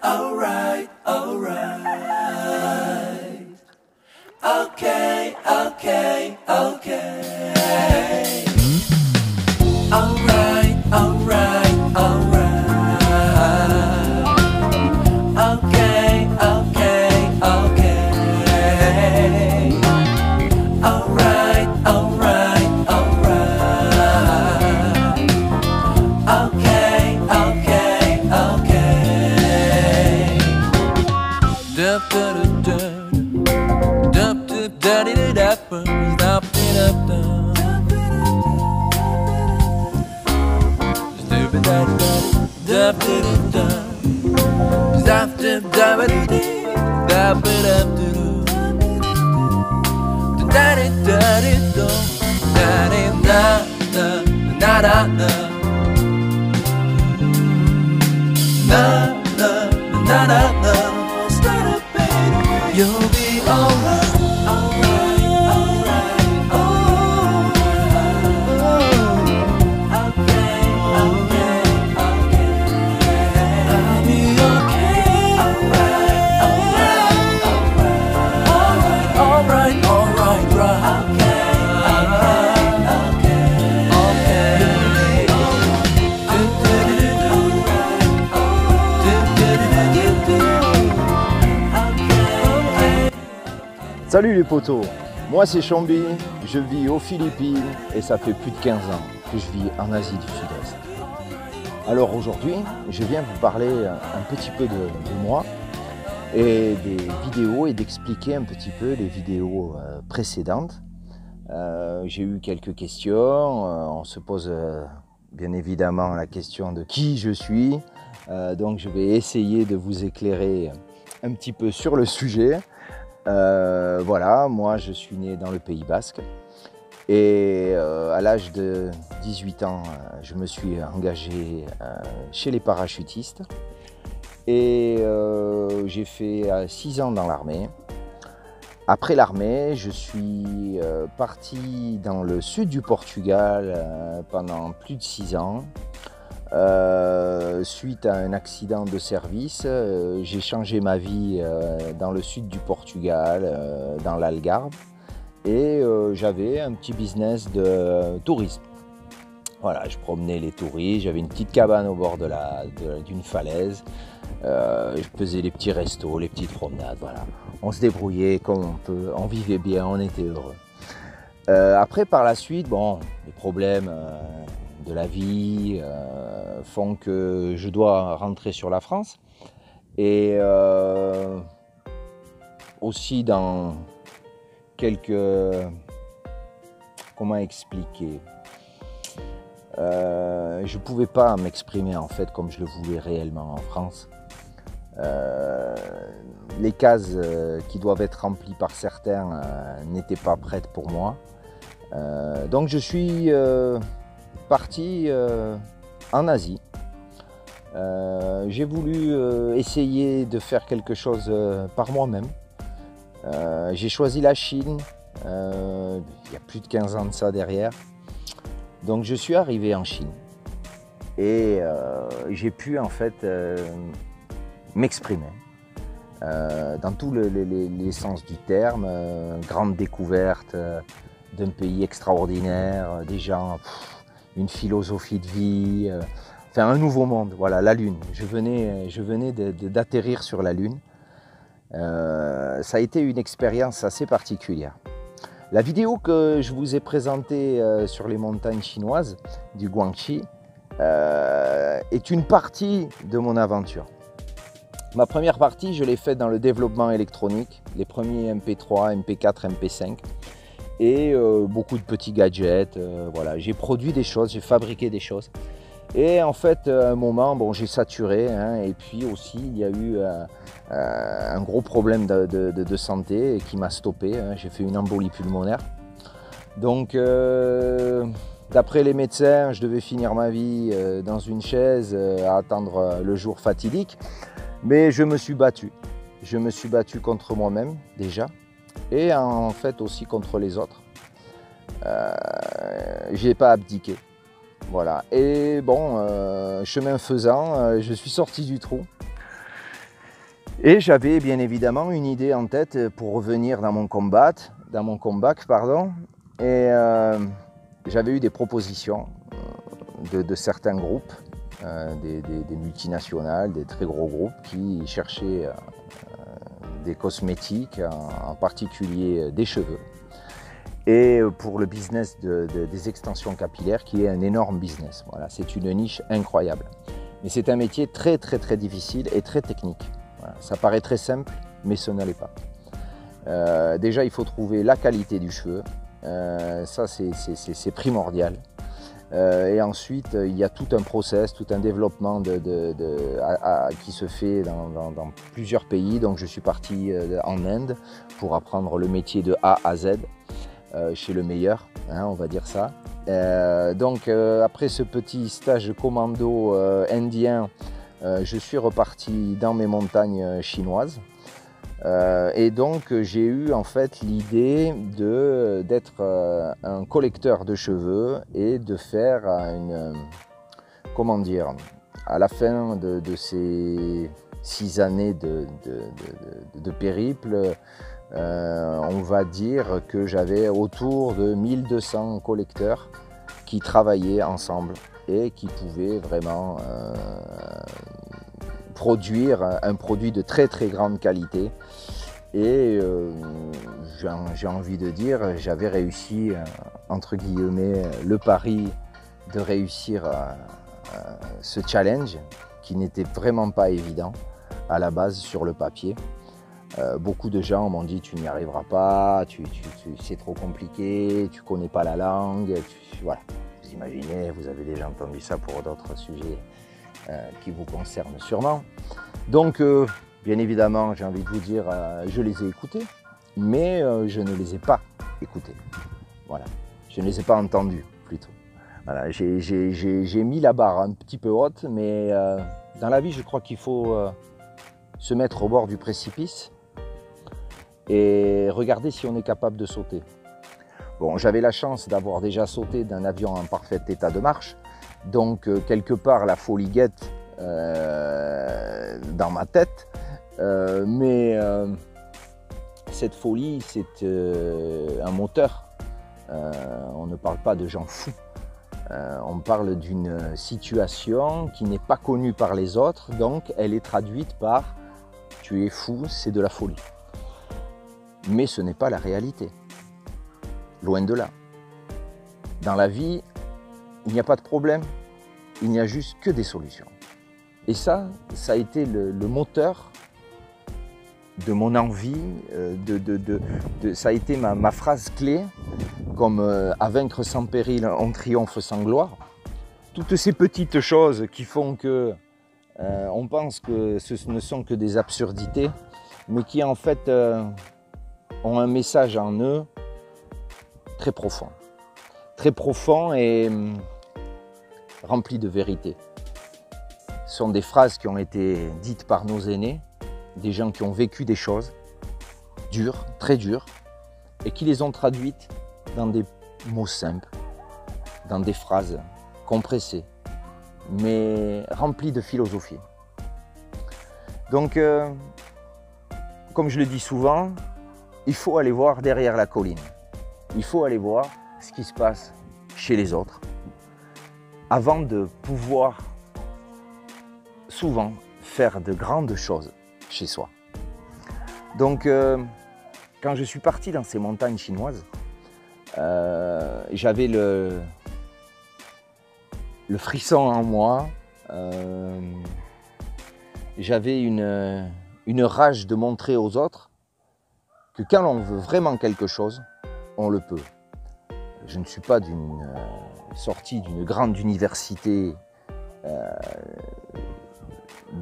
alright, alright, alright. Okay, okay, okay. Alright, alright, alright. Okay, okay, okay. Alright, alright, alright. Okay, okay, okay. Dup dup dup dup dup dup dup dup you'll be alright. Salut les potos, moi c'est Chambi, je vis aux Philippines et ça fait plus de 15 ans que je vis en Asie du Sud-Est. Alors aujourd'hui, je viens vous parler un petit peu de moi et des vidéos et d'expliquer un petit peu les vidéos précédentes. J'ai eu quelques questions, on se pose bien évidemment la question de qui je suis, donc je vais essayer de vous éclairer un petit peu sur le sujet. Voilà, moi je suis né dans le Pays Basque et à l'âge de 18 ans, je me suis engagé chez les parachutistes et j'ai fait 6 ans dans l'armée. Après l'armée, je suis parti dans le sud du Portugal pendant plus de 6 ans. Suite à un accident de service, j'ai changé ma vie dans le sud du Portugal, dans l'Algarve, et j'avais un petit business de tourisme. Voilà, je promenais les touristes, j'avais une petite cabane au bord d'une falaise, je faisais les petits restos, les petites promenades, voilà. On se débrouillait comme on peut, on vivait bien, on était heureux. Après, par la suite, bon, les problèmes de la vie font que je dois rentrer sur la France et aussi dans quelques, comment expliquer, je pouvais pas m'exprimer en fait comme je le voulais réellement en France. Les cases qui doivent être remplies par certains n'étaient pas prêtes pour moi, donc je suis parti en Asie. J'ai voulu essayer de faire quelque chose par moi-même. J'ai choisi la Chine, il y a plus de 15 ans de ça derrière. Donc je suis arrivé en Chine et j'ai pu en fait m'exprimer dans tous les sens du terme. Grande découverte d'un pays extraordinaire, des gens, une philosophie de vie, enfin un nouveau monde, voilà, la Lune. Je venais d'atterrir sur la Lune. Ça a été une expérience assez particulière. La vidéo que je vous ai présentée sur les montagnes chinoises du Guangxi est une partie de mon aventure. Ma première partie, je l'ai faite dans le développement électronique, les premiers MP3, MP4, MP5 et beaucoup de petits gadgets. Voilà. J'ai produit des choses, j'ai fabriqué des choses. Et en fait, à un moment, bon, j'ai saturé, hein, et puis aussi, il y a eu un gros problème de santé qui m'a stoppé. Hein. J'ai fait une embolie pulmonaire. Donc, d'après les médecins, je devais finir ma vie dans une chaise à attendre le jour fatidique. Mais je me suis battu. Je me suis battu contre moi-même, déjà, et en fait aussi contre les autres. Je n'ai pas abdiqué. Voilà. Et bon, chemin faisant, je suis sorti du trou. Et j'avais bien évidemment une idée en tête pour revenir dans mon comeback, pardon. Et j'avais eu des propositions de certains groupes, des multinationales, des très gros groupes qui cherchaient des cosmétiques, en particulier des cheveux. Et pour le business des extensions capillaires, qui est un énorme business. Voilà, c'est une niche incroyable. Mais c'est un métier très difficile et très technique. Voilà, ça paraît très simple, mais ce ne l'est pas. Déjà, il faut trouver la qualité du cheveu. Ça, c'est primordial. Et ensuite, il y a tout un process, tout un développement qui se fait dans plusieurs pays. Donc, je suis parti en Inde pour apprendre le métier de A à Z. Chez le meilleur, hein, on va dire ça. Donc après ce petit stage commando indien, je suis reparti dans mes montagnes chinoises. Et donc j'ai eu en fait l'idée d'être un collecteur de cheveux et de faire comment dire, à la fin de ces 6 années de périple, on va dire que j'avais autour de 1200 collecteurs qui travaillaient ensemble et qui pouvaient vraiment produire un produit de très grande qualité. Et j'ai envie de dire, j'avais réussi, entre guillemets, le pari de réussir ce challenge qui n'était vraiment pas évident à la base sur le papier. Beaucoup de gens m'ont dit tu n'y arriveras pas, c'est trop compliqué, tu connais pas la langue, voilà. Vous imaginez, vous avez déjà entendu ça pour d'autres sujets qui vous concernent sûrement. Donc bien évidemment, j'ai envie de vous dire, je les ai écoutés, mais je ne les ai pas écoutés. Voilà, je ne les ai pas entendus plutôt. Voilà, j'ai mis la barre un petit peu haute, mais dans la vie, je crois qu'il faut se mettre au bord du précipice et regarder si on est capable de sauter. Bon, j'avais la chance d'avoir déjà sauté d'un avion en parfait état de marche, donc quelque part la folie guette dans ma tête, mais cette folie c'est un moteur. On ne parle pas de gens fous, on parle d'une situation qui n'est pas connue par les autres, donc elle est traduite par « tu es fou, c'est de la folie ». Mais ce n'est pas la réalité, loin de là. Dans la vie, il n'y a pas de problème, il n'y a juste que des solutions. Et ça a été le moteur de mon envie, ça a été ma phrase clé, comme à vaincre sans péril, on triomphe sans gloire. Toutes ces petites choses qui font que on pense que ce ne sont que des absurdités, mais qui en fait ont un message en eux très profond et rempli de vérité. Ce sont des phrases qui ont été dites par nos aînés, des gens qui ont vécu des choses dures, très dures, et qui les ont traduites dans des mots simples, dans des phrases compressées, mais remplies de philosophie. Donc, comme je le dis souvent, il faut aller voir derrière la colline. Il faut aller voir ce qui se passe chez les autres avant de pouvoir souvent faire de grandes choses chez soi. Donc, quand je suis parti dans ces montagnes chinoises, j'avais le frisson en moi, j'avais une rage de montrer aux autres que quand on veut vraiment quelque chose, on le peut. Je ne suis pas sorti d'une grande université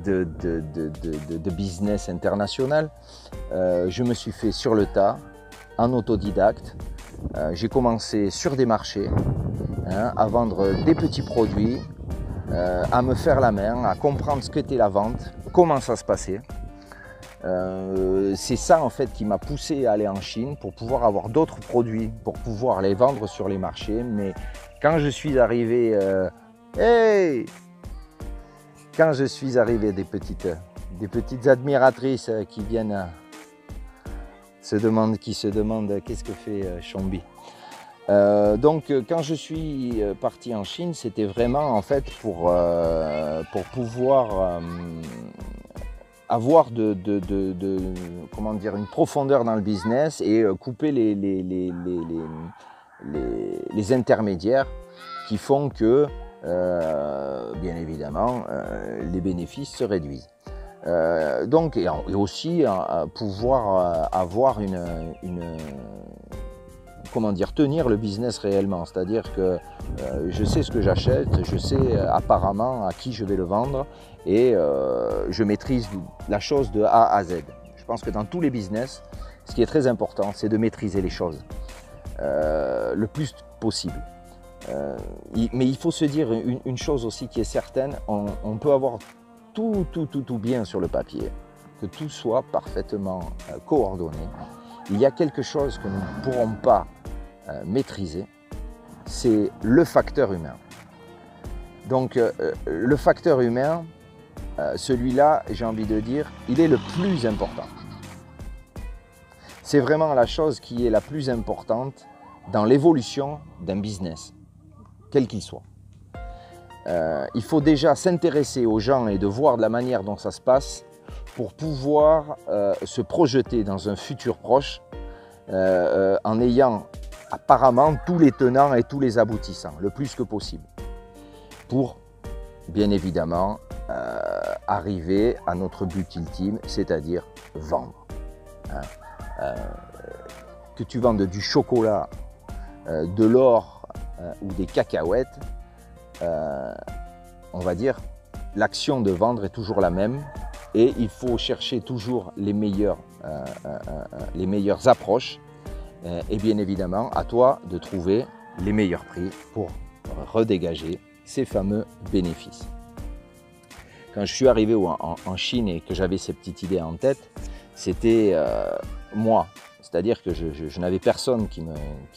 de business international. Je me suis fait sur le tas, en autodidacte. J'ai commencé sur des marchés, à vendre des petits produits, à me faire la main, à comprendre ce qu'était la vente, comment ça se passait. C'est ça en fait qui m'a poussé à aller en Chine pour pouvoir avoir d'autres produits, pour pouvoir les vendre sur les marchés. Mais quand je suis arrivé, quand je suis arrivé des des petites admiratrices qui viennent se demandent qu'est-ce que fait Chombi. Donc quand je suis parti en Chine, c'était vraiment en fait pour pouvoir avoir comment dire, une profondeur dans le business et couper les intermédiaires qui font que bien évidemment les bénéfices se réduisent. Donc et aussi pouvoir avoir comment dire, tenir le business réellement, c'est-à-dire que je sais ce que j'achète, je sais apparemment à qui je vais le vendre et je maîtrise la chose de A à Z. Je pense que dans tous les business, ce qui est très important, c'est de maîtriser les choses le plus possible. Mais il faut se dire une chose aussi qui est certaine, on peut avoir tout bien sur le papier, que tout soit parfaitement coordonné. Il y a quelque chose que nous ne pourrons pas maîtriser, c'est le facteur humain. Donc le facteur humain, celui-là, j'ai envie de dire, il est le plus important. C'est vraiment la chose qui est la plus importante dans l'évolution d'un business, quel qu'il soit. Il faut déjà s'intéresser aux gens et de voir de la manière dont ça se passe pour pouvoir se projeter dans un futur proche en ayant apparemment tous les tenants et tous les aboutissants, le plus que possible, pour bien évidemment arriver à notre but ultime, c'est-à-dire vendre. Que tu vendes du chocolat, de l'or ou des cacahuètes, on va dire, l'action de vendre est toujours la même et il faut chercher toujours les meilleures approches et bien évidemment à toi de trouver les meilleurs prix pour redégager ces fameux bénéfices. Quand je suis arrivé en Chine et que j'avais ces petites idées en tête, c'était moi, c'est-à-dire que je n'avais personne qui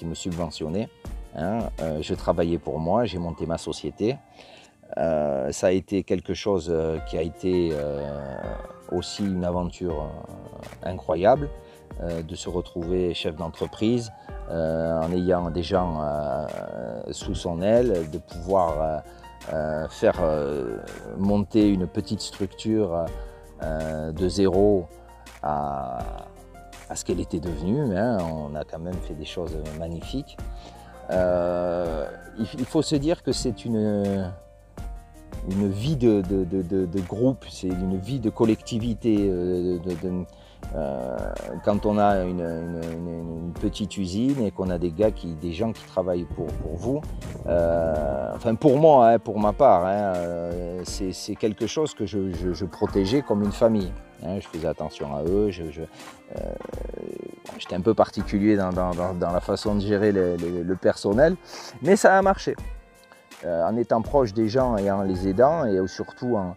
me subventionnait. Je travaillais pour moi, j'ai monté ma société. Ça a été quelque chose qui a été aussi une aventure incroyable, de se retrouver chef d'entreprise en ayant des gens sous son aile, de pouvoir faire monter une petite structure de zéro à ce qu'elle était devenue. On a quand même fait des choses magnifiques. Il faut se dire que c'est une vie de groupe, c'est une vie de collectivité. Quand on a une petite usine et qu'on a des gens qui travaillent pour vous, enfin pour moi, pour ma part, c'est quelque chose que je protégeais comme une famille. Je faisais attention à eux, j'étais un peu particulier dans la façon de gérer le personnel, mais ça a marché. En étant proche des gens et en les aidant et surtout en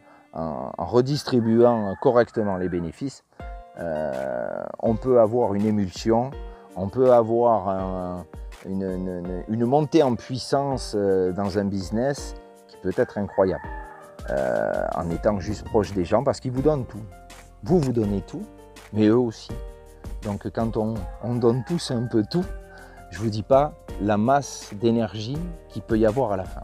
redistribuant correctement les bénéfices, on peut avoir une émulsion, on peut avoir une montée en puissance dans un business qui peut être incroyable, en étant juste proche des gens parce qu'ils vous donnent tout. Vous donnez tout, mais eux aussi. Donc quand on donne tous un peu tout, je ne vous dis pas la masse d'énergie qu'il peut y avoir à la fin.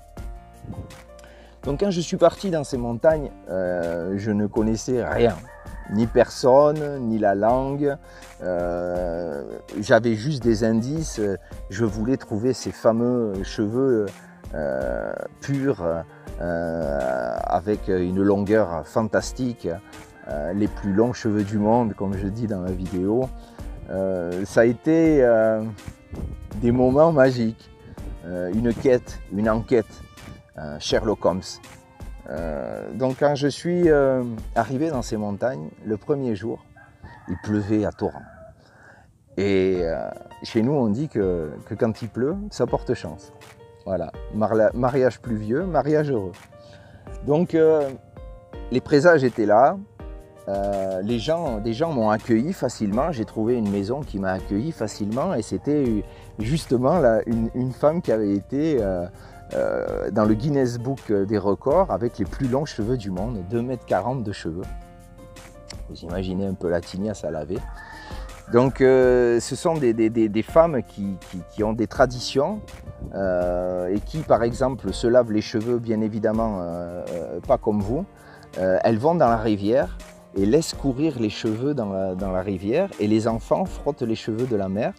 Donc quand je suis parti dans ces montagnes, je ne connaissais rien. Ni personne, ni la langue. J'avais juste des indices. Je voulais trouver ces fameux cheveux purs, avec une longueur fantastique, les plus longs cheveux du monde, comme je dis dans la vidéo. Ça a été des moments magiques, une quête, une enquête, Sherlock Holmes. Donc quand je suis arrivé dans ces montagnes, le premier jour, il pleuvait à torrent. Et chez nous, on dit que quand il pleut, ça porte chance. Voilà, mariage pluvieux, mariage heureux. Donc les présages étaient là, des gens m'ont accueilli facilement, j'ai trouvé une maison qui m'a accueilli facilement et c'était justement une femme qui avait été dans le Guinness Book des records avec les plus longs cheveux du monde, 2,40 m de cheveux. Vous imaginez un peu la tignasse à laver. Donc ce sont des femmes qui ont des traditions et qui par exemple se lavent les cheveux bien évidemment pas comme vous. Elles vont dans la rivière et laissent courir les cheveux dans la rivière et les enfants frottent les cheveux de la mère.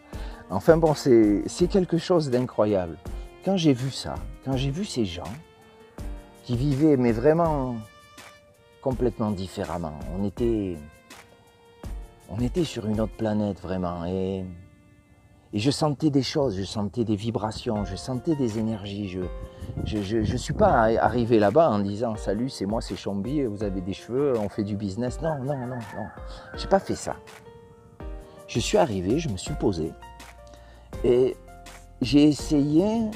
Enfin bon, c'est quelque chose d'incroyable. Quand j'ai vu ça, quand j'ai vu ces gens qui vivaient mais vraiment complètement différemment, on était sur une autre planète vraiment et je sentais des choses, je sentais des vibrations, je sentais des énergies. Je suis pas arrivé là-bas en disant salut, c'est moi, c'est Chomby, vous avez des cheveux, on fait du business. Non, non, non, non, j'ai pas fait ça. Je suis arrivé, je me suis posé et j'ai essayé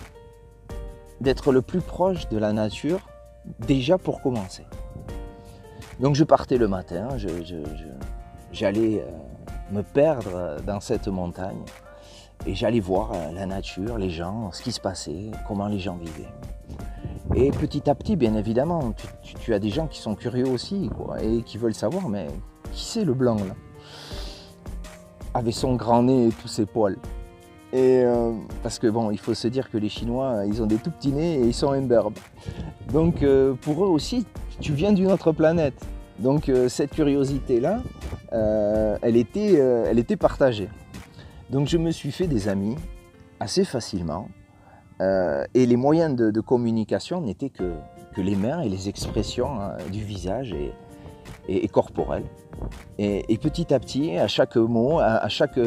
d'être le plus proche de la nature déjà pour commencer. Donc je partais le matin, j'allais me perdre dans cette montagne et j'allais voir la nature, les gens, ce qui se passait, comment les gens vivaient. Et petit à petit, bien évidemment, tu as des gens qui sont curieux aussi quoi, et qui veulent savoir, mais qui c'est le blanc là? Avec son grand nez et tous ses poils. Et parce que bon, il faut se dire que les Chinois, ils ont des tout petits nez et ils sont imberbes. Donc pour eux aussi, tu viens d'une autre planète. Donc cette curiosité-là, elle était partagée. Donc je me suis fait des amis assez facilement. Et les moyens de communication n'étaient que les mains et les expressions du visage et corporel. Et petit à petit, à chaque mot, à chaque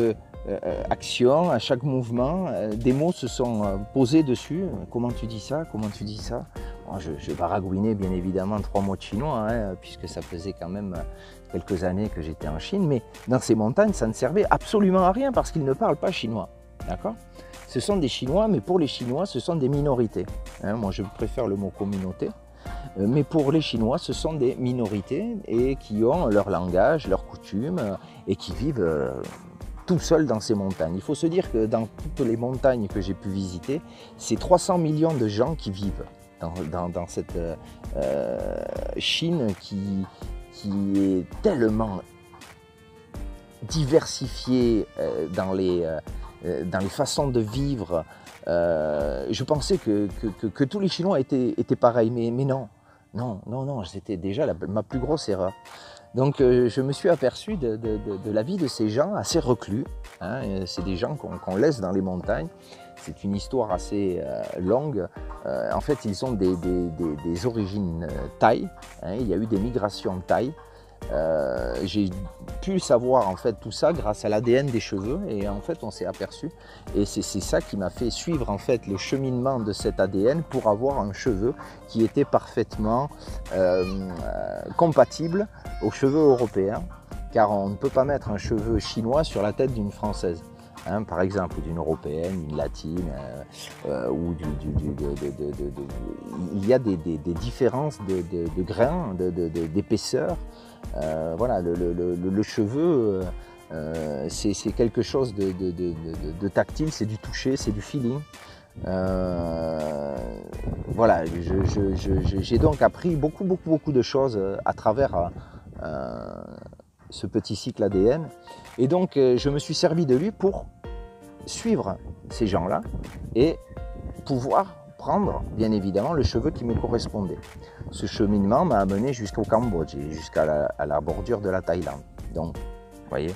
action, à chaque mouvement, des mots se sont posés dessus. Comment tu dis ça? Comment tu dis ça? Bon, je baragouinais bien évidemment 3 mots de chinois, puisque ça faisait quand même quelques années que j'étais en Chine, mais dans ces montagnes, ça ne servait absolument à rien parce qu'ils ne parlent pas chinois. D'accord? Ce sont des Chinois, mais pour les Chinois, ce sont des minorités. Moi, je préfère le mot communauté. Mais pour les Chinois, ce sont des minorités et qui ont leur langage, leurs coutumes et qui vivent tout seuls dans ces montagnes. Il faut se dire que dans toutes les montagnes que j'ai pu visiter, c'est 300 millions de gens qui vivent dans cette Chine qui est tellement diversifiée dans les façons de vivre. Je pensais que tous les Chinois étaient pareils, mais non. Non, c'était déjà ma plus grosse erreur. Donc je me suis aperçu de la vie de ces gens assez reclus. C'est des gens qu'on laisse dans les montagnes. C'est une histoire assez longue. En fait, ils ont des origines thaï. Il y a eu des migrations thaï. J'ai pu savoir en fait tout ça grâce à l'ADN des cheveux et en fait on s'est aperçu et c'est ça qui m'a fait suivre en fait le cheminement de cet ADN pour avoir un cheveu qui était parfaitement compatible aux cheveux européens, car on ne peut pas mettre un cheveu chinois sur la tête d'une française. Par exemple, d'une européenne, une latine, ou il y a des différences de grains, d'épaisseur. Voilà, le cheveu, c'est quelque chose de tactile, c'est du toucher, c'est du feeling. Voilà, j'ai donc appris beaucoup de choses à travers ce petit cycle ADN. Et donc, je me suis servi de lui pour suivre ces gens-là et pouvoir prendre, bien évidemment, le cheveu qui me correspondait. Ce cheminement m'a amené jusqu'au Cambodge et jusqu'à la bordure de la Thaïlande. Donc, vous voyez.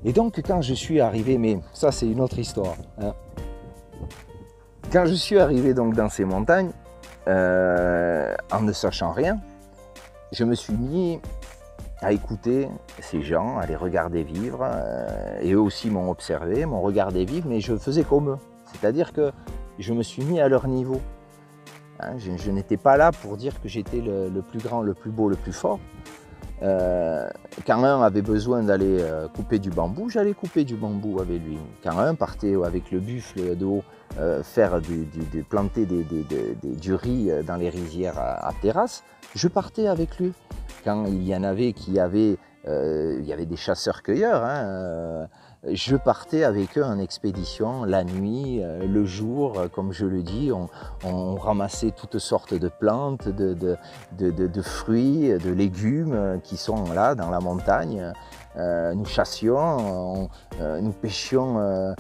Et donc, quand je suis arrivé, mais ça, c'est une autre histoire. Quand je suis arrivé donc dans ces montagnes, en ne sachant rien, je me suis mis à écouter ces gens, à les regarder vivre, et eux aussi m'ont observé, m'ont regardé vivre, mais je faisais comme eux. C'est-à-dire que je me suis mis à leur niveau. Je n'étais pas là pour dire que j'étais le plus grand, le plus beau, le plus fort. Quand un avait besoin d'aller couper du bambou, j'allais couper du bambou avec lui. Quand un partait avec le buffle de haut planter du riz dans les rizières à terrasse, je partais avec lui. Quand il y en avait il y avait des chasseurs-cueilleurs, je partais avec eux en expédition la nuit, le jour, comme je le dis, on ramassait toutes sortes de plantes, de fruits, de légumes qui sont là dans la montagne. Nous chassions, nous pêchions,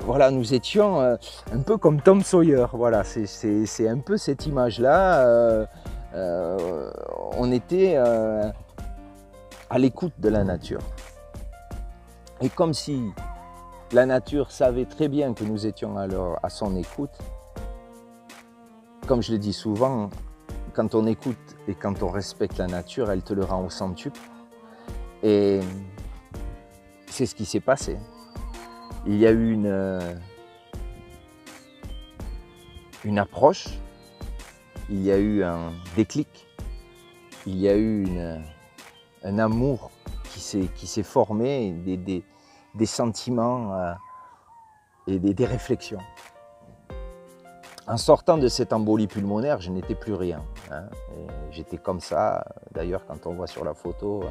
voilà, nous étions un peu comme Tom Sawyer. Voilà, c'est un peu cette image-là. On était à l'écoute de la nature. Et comme si la nature savait très bien que nous étions à son écoute, comme je le dis souvent, quand on écoute et quand on respecte la nature, elle te le rend au centuple. Et c'est ce qui s'est passé. Il y a eu une approche, il y a eu un déclic, il y a eu un amour qui s'est formé, des sentiments et des réflexions. En sortant de cette embolie pulmonaire, je n'étais plus rien. Hein, j'étais comme ça. D'ailleurs, quand on voit sur la photo,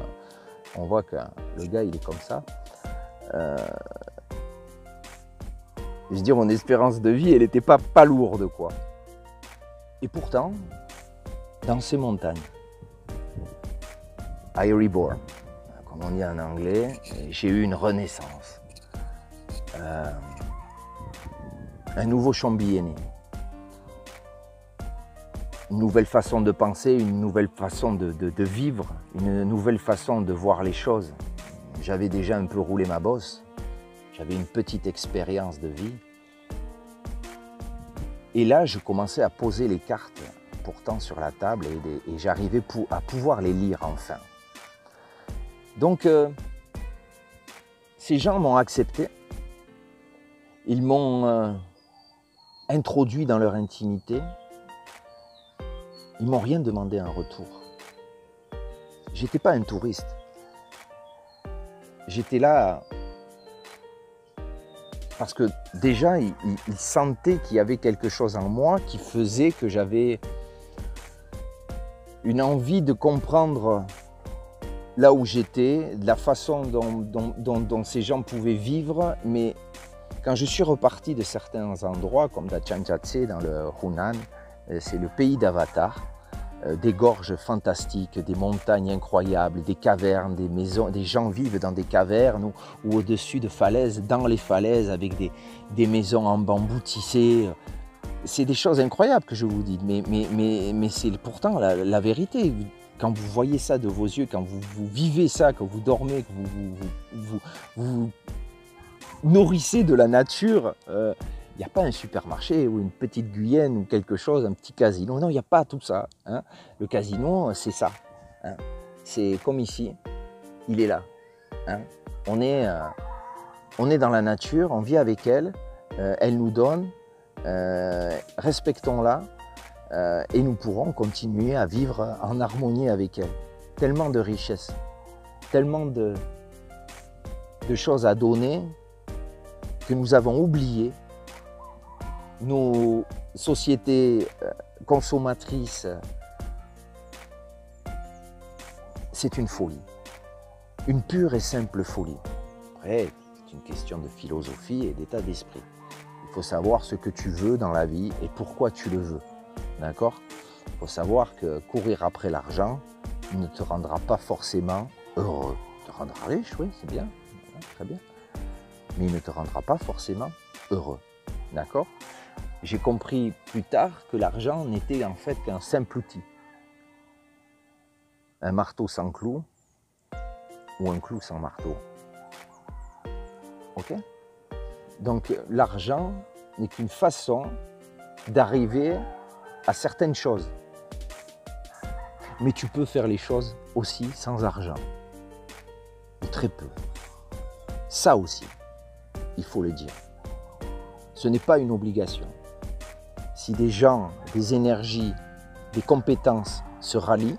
on voit que le gars, il est comme ça. Je veux dire, mon espérance de vie, elle n'était pas lourde, quoi. Et pourtant, dans ces montagnes, I reborn, comme on dit en anglais, j'ai eu une renaissance. Un nouveau Chambly est né. Une nouvelle façon de penser, une nouvelle façon de vivre, une nouvelle façon de voir les choses. J'avais déjà un peu roulé ma bosse, j'avais une petite expérience de vie. Et là, je commençais à poser les cartes pourtant sur la table et j'arrivais à pouvoir les lire enfin. Donc, ces gens m'ont accepté, ils m'ont introduit dans leur intimité. Ils ne m'ont rien demandé en retour. Je n'étais pas un touriste. J'étais là parce que déjà, ils sentaient qu'il y avait quelque chose en moi qui faisait que j'avais une envie de comprendre là où j'étais, de la façon dont ces gens pouvaient vivre. Mais quand je suis reparti de certains endroits, comme la Tchanjatse dans le Hunan, c'est le pays d'Avatar, des gorges fantastiques, des montagnes incroyables, des cavernes, des maisons, des gens vivent dans des cavernes ou au-dessus de falaises, dans les falaises, avec des maisons en bambou tissé. C'est des choses incroyables que je vous dis, mais c'est pourtant la vérité. Quand vous voyez ça de vos yeux, quand vous vivez ça, quand vous dormez, que vous nourrissez de la nature, il n'y a pas un supermarché ou une petite Guyenne ou quelque chose, un petit casino. Non, il n'y a pas tout ça. Hein. Le casino, c'est ça. Hein. C'est comme ici, il est là. Hein. On est dans la nature, on vit avec elle, elle nous donne, respectons-la et nous pourrons continuer à vivre en harmonie avec elle. Tellement de richesses, tellement de choses à donner que nous avons oublié. Nos sociétés consommatrices, c'est une folie, une pure et simple folie. Après, c'est une question de philosophie et d'état d'esprit. Il faut savoir ce que tu veux dans la vie et pourquoi tu le veux. D'accord ? Il faut savoir que courir après l'argent ne te rendra pas forcément heureux. Il te rendra riche, oui, c'est bien, très bien. Mais il ne te rendra pas forcément heureux. D'accord ? J'ai compris plus tard que l'argent n'était en fait qu'un simple outil. Un marteau sans clou ou un clou sans marteau. Ok ? Donc l'argent n'est qu'une façon d'arriver à certaines choses. Mais tu peux faire les choses aussi sans argent. Ou très peu. Ça aussi, il faut le dire. Ce n'est pas une obligation. Si des gens, des énergies, des compétences se rallient,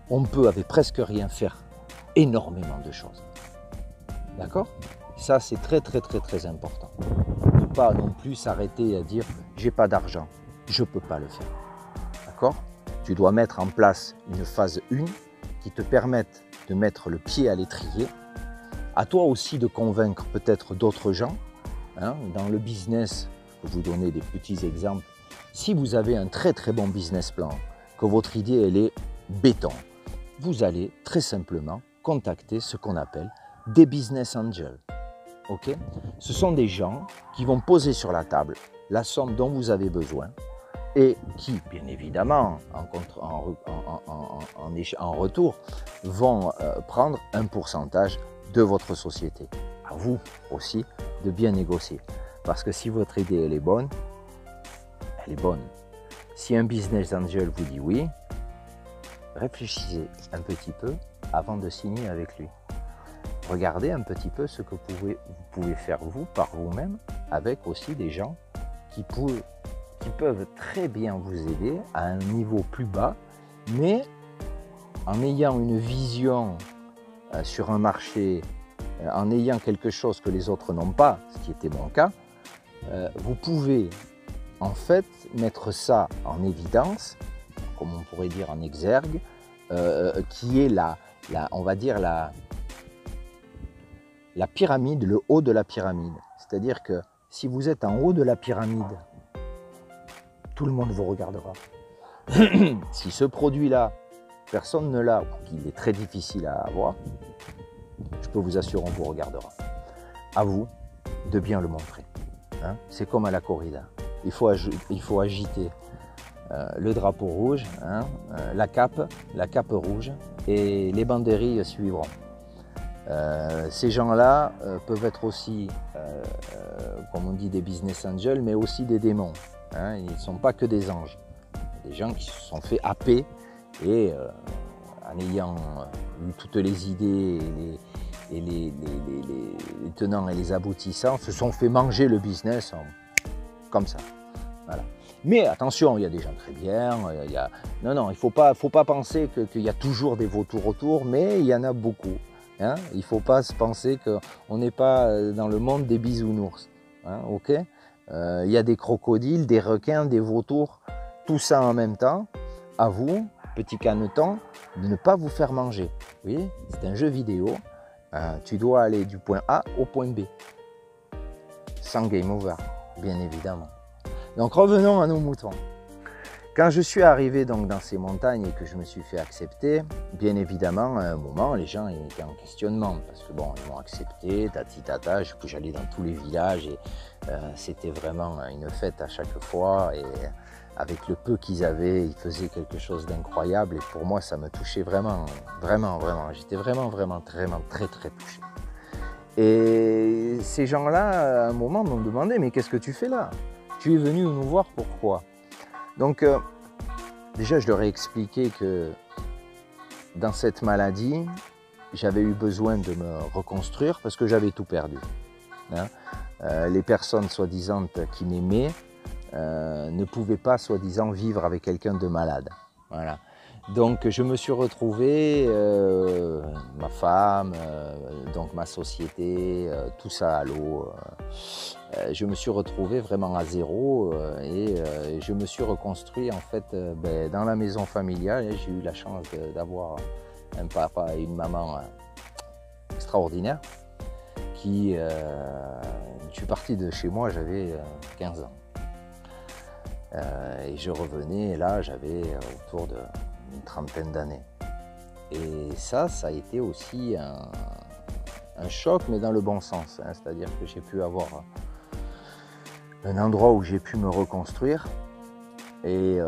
on peut avec presque rien faire énormément de choses. D'accord ? Ça, c'est très important. Ne pas non plus s'arrêter à dire « j'ai pas d'argent, je ne peux pas le faire ». D'accord ? Tu dois mettre en place une phase 1 qui te permette de mettre le pied à l'étrier À toi aussi de convaincre peut-être d'autres gens. Hein, dans le business, je vais vous donner des petits exemples. Si vous avez un très très bon business plan, que votre idée elle est béton, vous allez très simplement contacter ce qu'on appelle des business angels. Okay, ce sont des gens qui vont poser sur la table la somme dont vous avez besoin et qui, bien évidemment, en retour, vont prendre un pourcentage de votre société. À vous aussi de bien négocier. Parce que si votre idée elle est bonne, elle est bonne. Si un business angel vous dit oui, réfléchissez un petit peu avant de signer avec lui. Regardez un petit peu ce que vous pouvez faire vous, par vous-même, avec aussi des gens qui peuvent très bien vous aider à un niveau plus bas, mais en ayant une vision sur un marché, en ayant quelque chose que les autres n'ont pas, ce qui était mon cas, vous pouvez en fait mettre ça en évidence, comme on pourrait dire en exergue, qui est on va dire la pyramide, le haut de la pyramide. C'est-à-dire que si vous êtes en haut de la pyramide, tout le monde vous regardera. Si ce produit-là, personne ne l'a, ou qu'il est très difficile à avoir, je peux vous assurer, on vous regardera. À vous de bien le montrer. Hein, c'est comme à la corrida. Il faut agiter le drapeau rouge, hein, la cape rouge, et les banderilles suivront. Ces gens-là peuvent être aussi, comme on dit, des business angels, mais aussi des démons. Hein, ils ne sont pas que des anges. Des gens qui se sont fait happer et en ayant eu toutes les idées et les tenants et les aboutissants, se sont fait manger le business comme ça. Voilà. Mais attention, il y a des gens très bien. Non, il ne faut pas penser qu'il y a toujours des vautours autour, mais il y en a beaucoup. Hein, il ne faut pas se penser qu'on n'est pas dans le monde des bisounours. Hein, okay, il y a des crocodiles, des requins, des vautours, tout ça en même temps. À vous, petit caneton, de ne pas vous faire manger. Vous voyez, c'est un jeu vidéo. Tu dois aller du point A au point B. Sans game over, bien évidemment. Donc revenons à nos moutons. Quand je suis arrivé donc dans ces montagnes et que je me suis fait accepter, bien évidemment, à un moment, les gens étaient en questionnement. Parce que bon, ils m'ont accepté, tati tata, j'allais dans tous les villages et c'était vraiment une fête à chaque fois. Et avec le peu qu'ils avaient, ils faisaient quelque chose d'incroyable. Et pour moi, ça me touchait vraiment, vraiment, vraiment. J'étais vraiment, très, très touché. Et ces gens-là, à un moment, m'ont demandé, mais qu'est-ce que tu fais là? Tu es venu nous voir, pourquoi? Donc, déjà, je leur ai expliqué que dans cette maladie, j'avais eu besoin de me reconstruire parce que j'avais tout perdu. Hein, les personnes soi-disant qui m'aimaient ne pouvaient pas soi-disant vivre avec quelqu'un de malade. Voilà. Donc je me suis retrouvé, ma femme, donc ma société, tout ça à l'eau. Je me suis retrouvé vraiment à zéro et je me suis reconstruit en fait dans la maison familiale. J'ai eu la chance d'avoir un papa et une maman extraordinaires. Je suis parti de chez moi, j'avais 15 ans. Et je revenais, là j'avais autour d'une trentaine d'années. Et ça a été aussi un choc, mais dans le bon sens. Hein, c'est-à-dire que j'ai pu avoir un endroit où j'ai pu me reconstruire. Et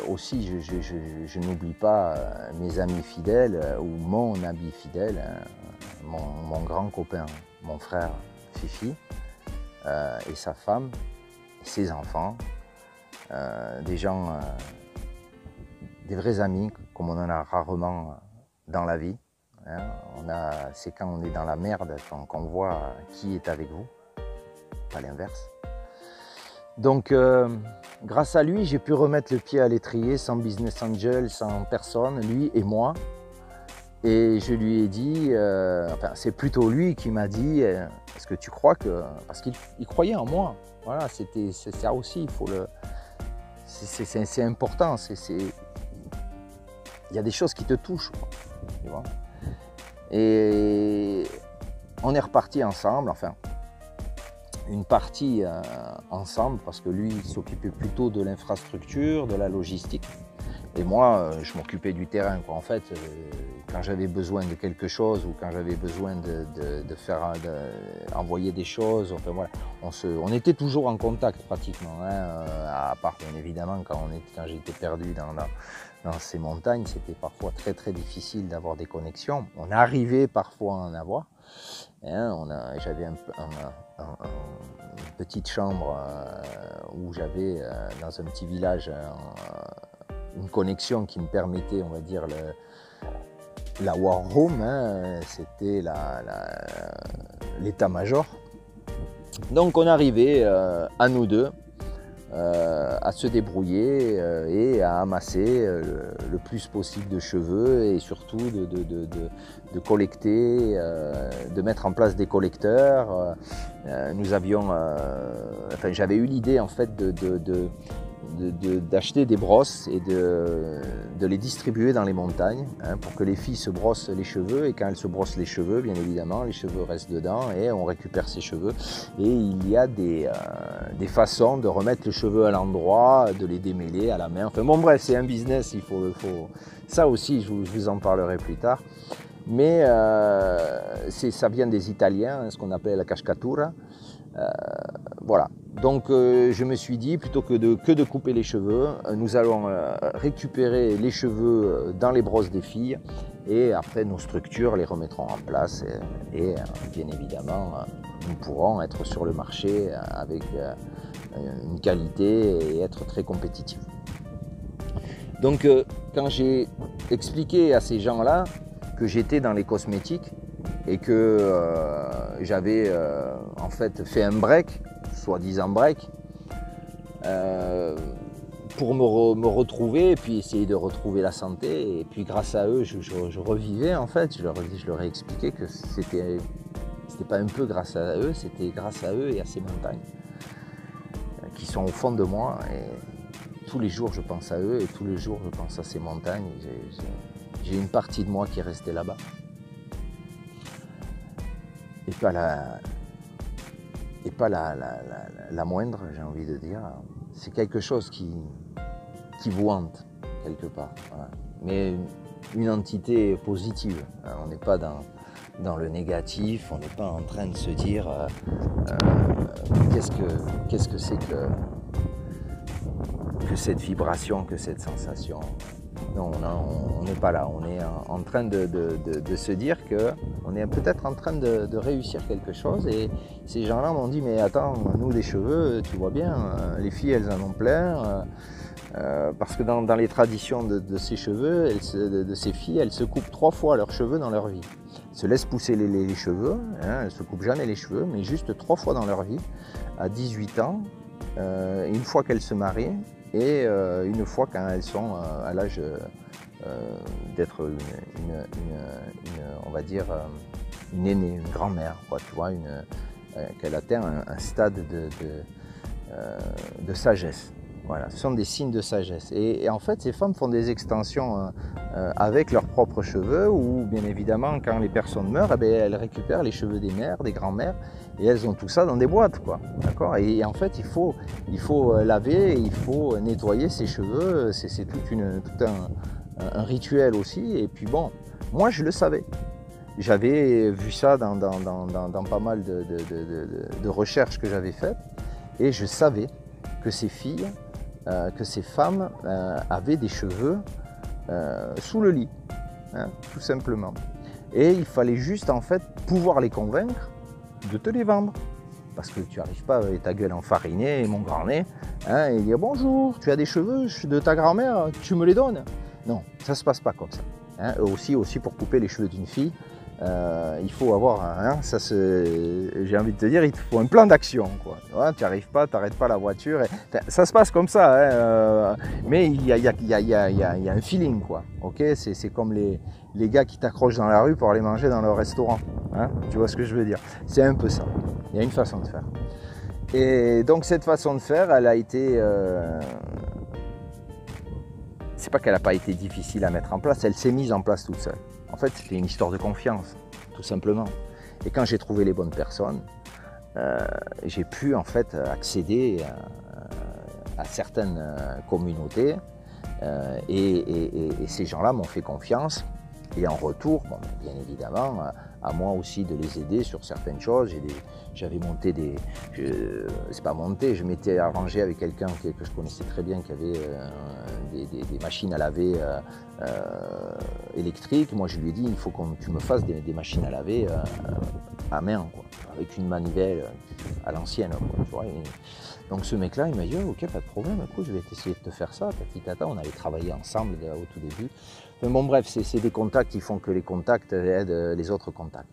aussi, je n'oublie pas mes amis fidèles, ou mon ami fidèle, hein, mon grand copain, mon frère Fifi, et sa femme, et ses enfants. Des gens, des vrais amis, comme on en a rarement dans la vie. Hein. C'est quand on est dans la merde qu'on voit qui est avec vous, pas l'inverse. Donc, grâce à lui, j'ai pu remettre le pied à l'étrier, sans business angel, sans personne, lui et moi. Et je lui ai dit, enfin, c'est plutôt lui qui m'a dit, est-ce que tu crois que... Parce qu'il croyait en moi. Voilà, c'est ça aussi, il faut le... C'est important, il y a des choses qui te touchent, quoi, tu vois. Et on est reparti ensemble, enfin, une partie ensemble, parce que lui, il s'occupait plutôt de l'infrastructure, de la logistique. Et moi, je m'occupais du terrain, quoi. En fait, quand j'avais besoin de quelque chose ou quand j'avais besoin envoyer des choses, enfin, voilà, on était toujours en contact pratiquement, hein, à part bien évidemment quand j'étais perdu dans ces montagnes, c'était parfois très très difficile d'avoir des connexions. On arrivait parfois à en avoir. Hein, j'avais une petite chambre où j'avais dans un petit village une connexion qui me permettait, on va dire, la War Room, hein, c'était l'état-major. Donc on arrivait à nous deux à se débrouiller et à amasser le plus possible de cheveux et surtout de collecter, de mettre en place des collecteurs. Nous avions, enfin, j'avais eu l'idée en fait d'acheter des brosses et de les distribuer dans les montagnes, hein, pour que les filles se brossent les cheveux, et quand elles se brossent les cheveux, bien évidemment, les cheveux restent dedans et on récupère ces cheveux. Et il y a des façons de remettre les cheveux à l'endroit, de les démêler à la main. Enfin bon, bref, c'est un business, ça aussi, je vous en parlerai plus tard. Mais ça vient des Italiens, hein, ce qu'on appelle la cascatura. Voilà, donc je me suis dit, plutôt que de couper les cheveux, nous allons récupérer les cheveux dans les brosses des filles et après nos structures les remettront en place et bien évidemment nous pourrons être sur le marché avec une qualité et être très compétitifs. Donc quand j'ai expliqué à ces gens-là que j'étais dans les cosmétiques et que j'avais en fait fait un break, soi-disant break, pour me retrouver et puis essayer de retrouver la santé. Et puis grâce à eux, je revivais en fait. Je leur ai expliqué que c'était pas un peu grâce à eux, c'était grâce à eux et à ces montagnes qui sont au fond de moi. Et tous les jours, je pense à eux et tous les jours, je pense à ces montagnes. J'ai une partie de moi qui est restée là-bas. Et pas la moindre, j'ai envie de dire. C'est quelque chose qui vous hante quelque part. Voilà. Mais une entité positive. On n'est pas dans le négatif, on n'est pas en train de se dire qu'est-ce que c'est que cette vibration, que cette sensation. Non, on n'est pas là, on est en train de se dire qu'on est peut-être en train de réussir quelque chose. Et ces gens-là m'ont dit, mais attends, nous les cheveux, tu vois bien, les filles elles en ont plein, parce que dans les traditions de ces cheveux, de ces filles, elles se coupent 3 fois leurs cheveux dans leur vie. Elles se laissent pousser les cheveux, hein, elles ne se coupent jamais les cheveux, mais juste 3 fois dans leur vie, à 18 ans, une fois qu'elles se marient, et une fois quand elles sont à l'âge d'être on va dire une aînée, une grand-mère, tu vois, qu'elle atteint un stade de sagesse. Voilà, ce sont des signes de sagesse. Et en fait, ces femmes font des extensions avec leurs propres cheveux, ou bien évidemment, quand les personnes meurent, eh bien, elles récupèrent les cheveux des mères, des grands-mères, et elles ont tout ça dans des boîtes, quoi. D'accord ? Et en fait, il faut laver, il faut nettoyer ces cheveux. C'est tout un rituel aussi. Et puis bon, moi, je le savais. J'avais vu ça dans pas mal de recherches que j'avais faites, et je savais que ces filles, que ces femmes avaient des cheveux sous le lit, hein, tout simplement. Et il fallait juste en fait pouvoir les convaincre de te les vendre. Parce que tu n'arrives pas avec ta gueule enfarinée et mon grand nez, hein, et dire bonjour, tu as des cheveux de ta grand-mère, tu me les donnes. Non, ça ne se passe pas comme ça. Hein. Aussi pour couper les cheveux d'une fille, il faut avoir, hein, j'ai envie de te dire, il te faut un plan d'action. Tu n'arrives pas, tu n'arrêtes pas la voiture. Enfin, ça se passe comme ça, hein, mais il y a un feeling, quoi. Okay, c'est comme les gars qui t'accrochent dans la rue pour aller manger dans leur restaurant. Hein, tu vois ce que je veux dire? C'est un peu ça. Il y a une façon de faire. Et donc cette façon de faire, elle a été... c'est pas qu'elle n'a pas été difficile à mettre en place, elle s'est mise en place toute seule. En fait, c'était une histoire de confiance, tout simplement. Et quand j'ai trouvé les bonnes personnes, j'ai pu en fait accéder à certaines communautés et ces gens-là m'ont fait confiance. Et en retour, bon, bien évidemment, à moi aussi de les aider sur certaines choses. J'avais monté c'est pas monté, je m'étais arrangé avec quelqu'un que je connaissais très bien qui avait des machines à laver électriques. Moi, je lui ai dit, il faut que tu me fasses des machines à laver à main, quoi, avec une manivelle à l'ancienne. Donc ce mec-là, il m'a dit, oh, ok, pas de problème, écoute, je vais essayer de te faire ça, tati tata. On avait travaillé ensemble au tout début. Mais bon, bref, c'est des contacts qui font que les contacts aident les autres contacts.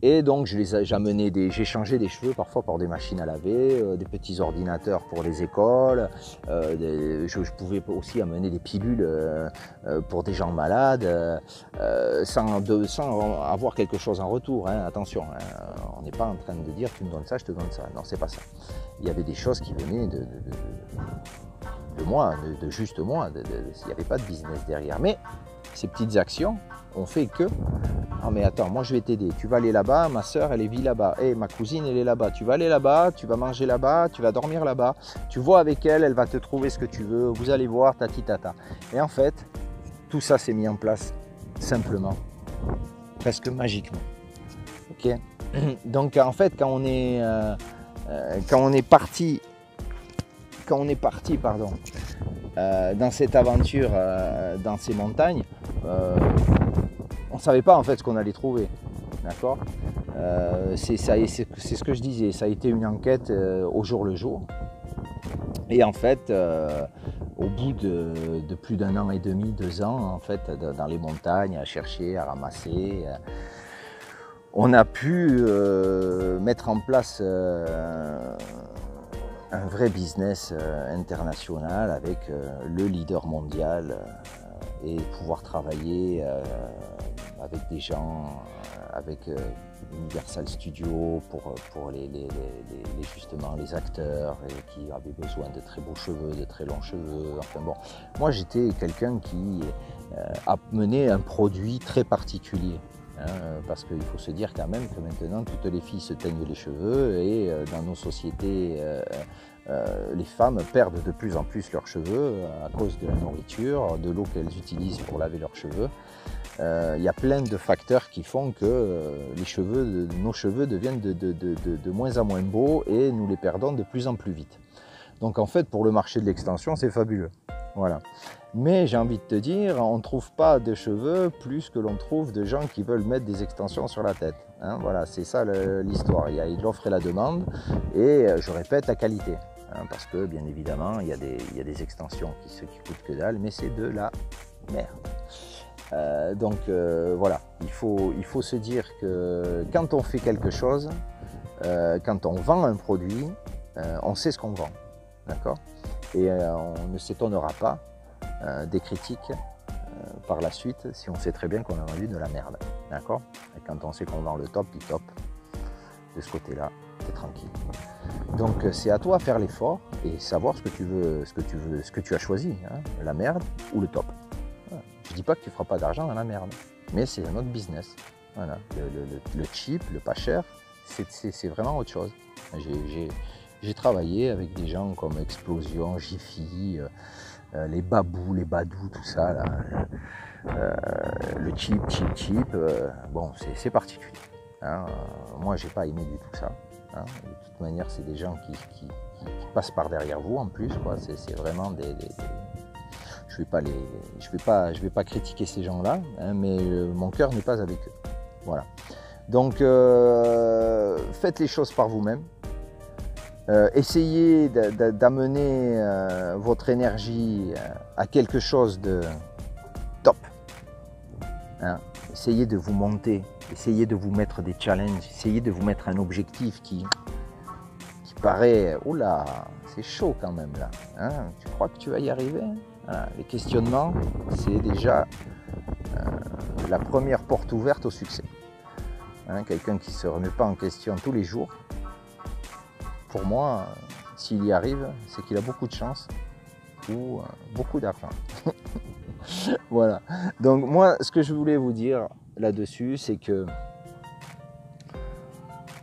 Et donc j'ai changé des cheveux parfois par des machines à laver, des petits ordinateurs pour les écoles. Je pouvais aussi amener des pilules pour des gens malades, sans avoir quelque chose en retour. Hein. Attention, hein, on n'est pas en train de dire tu me donnes ça, je te donne ça. Non, c'est pas ça. Il y avait des choses qui venaient de moi, de juste moi. Il n'y avait pas de business derrière. Mais ces petites actions ont fait que, ah mais attends, moi je vais t'aider, tu vas aller là-bas, ma soeur elle vit là-bas, et ma cousine elle est là-bas, tu vas aller là-bas, tu vas manger là-bas, tu vas dormir là-bas, tu vois avec elle, elle va te trouver ce que tu veux, vous allez voir, tati tata. Et en fait, tout ça s'est mis en place simplement, presque magiquement. Ok. Donc en fait, quand on est parti, dans cette aventure, dans ces montagnes, on ne savait pas en fait ce qu'on allait trouver, d'accord. C'est ce que je disais, ça a été une enquête au jour le jour. Et en fait, au bout de plus d'un an et demi, 2 ans, en fait, dans les montagnes, à chercher, à ramasser, on a pu mettre en place un vrai business international avec le leader mondial et pouvoir travailler avec des gens, avec Universal Studios pour justement les acteurs qui avaient besoin de très beaux cheveux, de très longs cheveux. Enfin bon, moi j'étais quelqu'un qui a mené un produit très particulier. Parce qu'il faut se dire quand même que maintenant toutes les filles se teignent les cheveux et dans nos sociétés les femmes perdent de plus en plus leurs cheveux à cause de la nourriture, de l'eau qu'elles utilisent pour laver leurs cheveux. Il y a plein de facteurs qui font que nos cheveux deviennent de moins en moins beaux et nous les perdons de plus en plus vite. Donc en fait pour le marché de l'extension c'est fabuleux. Voilà. Mais j'ai envie de te dire, on ne trouve pas de cheveux plus que l'on trouve de gens qui veulent mettre des extensions sur la tête. Hein, voilà, c'est ça l'histoire. Il y a l'offre et la demande, et je répète, la qualité. Hein, parce que bien évidemment, il y a des extensions qui coûtent que dalle, mais c'est de la merde. Donc voilà, il faut se dire que quand on fait quelque chose, quand on vend un produit, on sait ce qu'on vend. D'accord ? Et on ne s'étonnera pas des critiques par la suite si on sait très bien qu'on a vendu de la merde. D'accord ? Et quand on sait qu'on vend le top du top, de ce côté-là, t'es tranquille. Donc c'est à toi de faire l'effort et savoir ce que tu as choisi, hein, la merde ou le top. Voilà. Je ne dis pas que tu ne feras pas d'argent dans la merde, mais c'est un autre business. Voilà. Le cheap, le pas cher, c'est vraiment autre chose. J'ai travaillé avec des gens comme Explosion, Jiffy, les Babou, les Badou, tout ça, là. Le cheap, bon, c'est particulier. Hein. Moi, j'ai pas aimé du tout ça. Hein. De toute manière, c'est des gens qui passent par derrière vous en plus, quoi. C'est vraiment je vais pas critiquer ces gens-là, hein, mais mon cœur n'est pas avec eux. Voilà. Donc, faites les choses par vous-même. Essayez d'amener votre énergie à quelque chose de top. Hein. Essayez de vous monter, essayez de vous mettre des challenges, essayez de vous mettre un objectif qui paraît, oula, c'est chaud quand même là. Hein. Tu crois que tu vas y arriver? Voilà. Les questionnements, c'est déjà la première porte ouverte au succès. Hein. Quelqu'un qui ne se remet pas en question tous les jours, pour moi, s'il y arrive, c'est qu'il a beaucoup de chance ou beaucoup d'argent. Voilà. Donc moi, ce que je voulais vous dire là-dessus, c'est que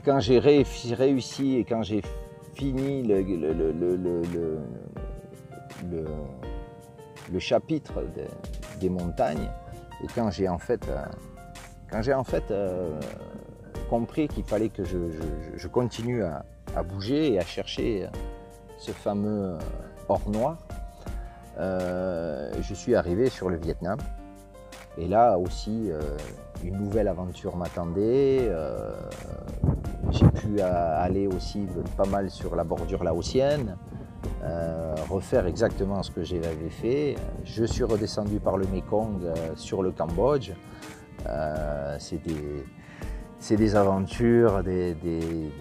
quand j'ai réussi et quand j'ai fini le chapitre des montagnes, et quand j'ai en fait, compris qu'il fallait que je continue à bouger et à chercher ce fameux or noir, je suis arrivé sur le Vietnam. Et là aussi, une nouvelle aventure m'attendait. J'ai pu aller aussi pas mal sur la bordure laotienne, refaire exactement ce que j'avais fait. Je suis redescendu par le Mekong sur le Cambodge. C'est des aventures, des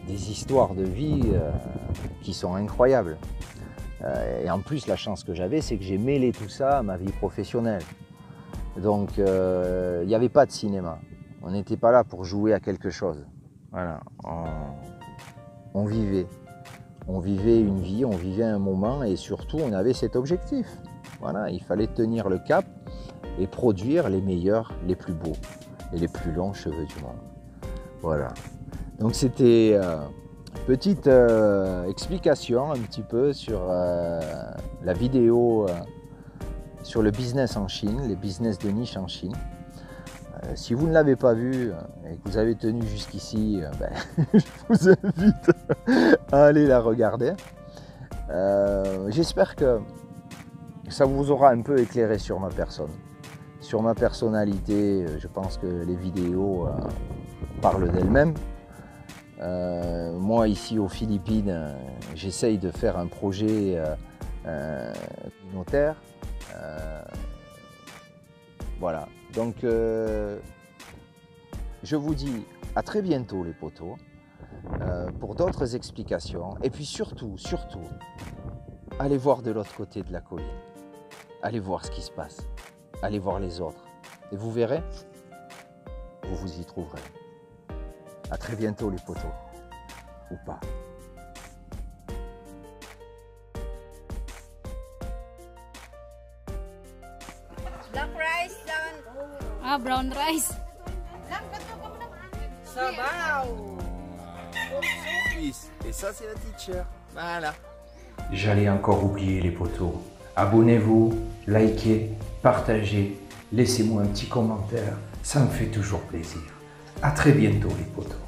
histoires de vie qui sont incroyables. Et en plus, la chance que j'avais, c'est que j'ai mêlé tout ça à ma vie professionnelle. Donc, il n'y avait pas de cinéma. On n'était pas là pour jouer à quelque chose. Voilà, on vivait. On vivait une vie, on vivait un moment et surtout, on avait cet objectif. Voilà, il fallait tenir le cap et produire les meilleurs, les plus beaux et les plus longs cheveux du monde. Voilà. Donc, c'était petite explication un petit peu sur la vidéo sur le business en Chine, les business de niche en Chine. Si vous ne l'avez pas vu et que vous avez tenu jusqu'ici, je vous invite à aller la regarder. J'espère que ça vous aura un peu éclairé sur ma personne, sur ma personnalité. Je pense que les vidéos parlent d'elles-mêmes. Moi ici aux Philippines, j'essaye de faire un projet communautaire. Voilà, donc je vous dis à très bientôt les potos pour d'autres explications et puis surtout, allez voir de l'autre côté de la colline, allez voir ce qui se passe, allez voir les autres et vous verrez, vous vous y trouverez. À très bientôt les potos, ou pas. Black rice dan Brown rice. sabaw. Et ça, c'est la teacher. Voilà. J'allais encore oublier les potos. Abonnez-vous, likez, partagez, laissez-moi un petit commentaire, ça me fait toujours plaisir. À très bientôt les potos.